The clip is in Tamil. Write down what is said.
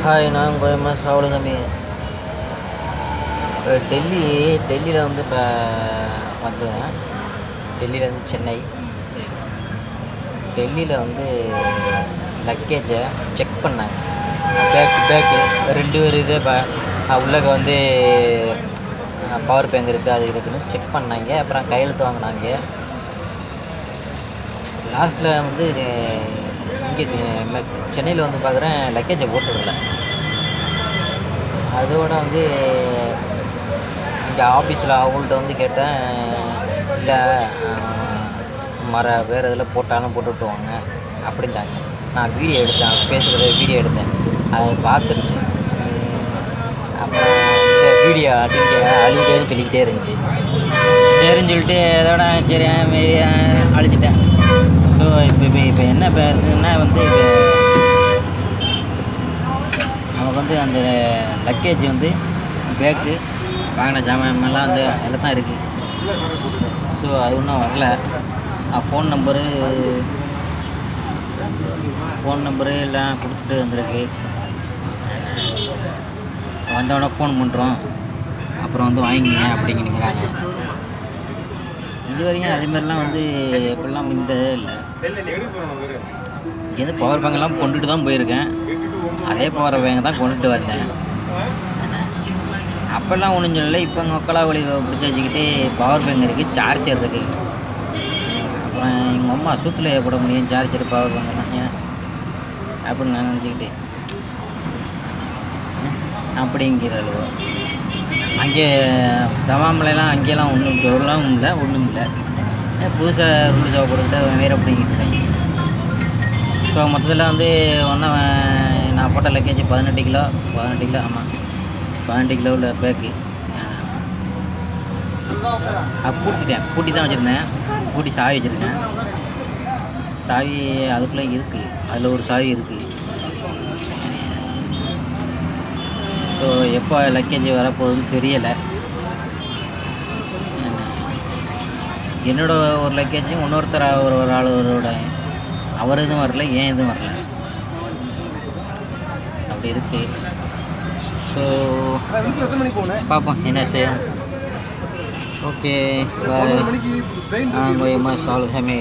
ஹாய், நான் உங்கள் எம்எஸ் சாவலுசாமி. இப்போ டெல்லியில் வந்து இப்போ வந்தேன். டெல்லியிலேருந்து சென்னை. டெல்லியில் வந்து லக்கேஜை செக் பண்ணாங்க. பேக்கு 2 இது உள்ளே வந்து பவர் பேங்க் இருக்குது, அது இருக்குன்னு செக் பண்ணாங்க. அப்புறம் கையெழுத்து வாங்கினாங்க. லாஸ்ட்டில் வந்து இங்கே சென்னையில் வந்து பார்க்குறேன் லக்கேஜை போட்டுவிடல. அதோட வந்து இங்கே ஆஃபீஸில் அவங்கள்ட்ட வந்து கேட்டேன், இல்லை வேறு இதில் போட்டாலும் போட்டுவிட்டுவாங்க அப்படின்ட்டாங்க. நான் வீடியோ எடுத்தேன், பேசுகிறத வீடியோ எடுத்தேன். அதை பார்த்துருச்சு. அப்புறம் இந்த வீடியோ அழிக்கிட்டேன்னு சொல்லிக்கிட்டே இருந்துச்சு. சரின்னு சொல்லிட்டு அதோட சரி அழிச்சிட்டேன். ஸோ இப்போ என்ன இருக்குதுன்னா வந்து நமக்கு வந்து அந்த லக்கேஜ் வந்து பேக்கு வாங்கின ஜாமான்லாம் வந்து அதில் தான் இருக்குது. ஸோ அது இன்னும் வரல. ஃபோன் நம்பரு எல்லாம் கொடுத்துட்டு வந்திருக்கு. வந்தோடனே ஃபோன் பண்ணுறோம், அப்புறம் வந்து வாங்கிங்க அப்படிங்கிறாங்க. இது வரைக்கும் அதேமாதிரிலாம் வந்து எப்படிலாம் இருந்ததே இல்லை. இங்கேருந்து பவர் பேங்கெல்லாம் கொண்டுட்டு தான் போயிருக்கேன். அதே பவர் பேங்கை தான் கொண்டுட்டு வந்தேன். அப்போல்லாம் ஒன்றும் சொல்லலை. இப்போ மக்களா வழி பிடிச்சி வச்சுக்கிட்டு பவர் பேங்க் இருக்குது, சார்ஜர் இருக்குது. அப்புறம் எங்கள் அம்மா சூத்தில் போட முடியும் சார்ஜர் பவர் பேங்கெல்லாம் ஏன் அப்படின்னு நான் நினச்சிக்கிட்டு அப்படிங்கிற அளவு. அங்கே தவாமலைலாம் அங்கேயெல்லாம் ஒன்றும் இல்லை. புதுசாக ரூல் தேவைப்படுக்கிட்ட வேறு அப்படிங்கிட்டு இருக்காங்க. ஸோ மொத்தத்தில் வந்து நான் போட்ட லக்கேஜ் 18 கிலோ. ஆமாம், 18 கிலோவில் பேக்கு. பூட்டி தான் வச்சுருந்தேன். பூட்டி சாவி வச்சுருக்கேன். சாவி அதுக்குள்ளே இருக்குது, அதில் ஒரு சாவி இருக்குது. ஸோ எப்போ லக்கேஜ் வரப்போகுதுன்னு தெரியலை. என்னோட ஒரு லக்கேஜும் இன்னொருத்தர் ஒரு ஆளோட அவர் எதுவும் வரல, ஏன் எதுவும் வரல, அப்படி இருக்குது. ஸோ பார்ப்போம் என்ன செய்யும். ஓகே, பாய். நான் உங்கள் எம்எஸ் சாவலுசாமி.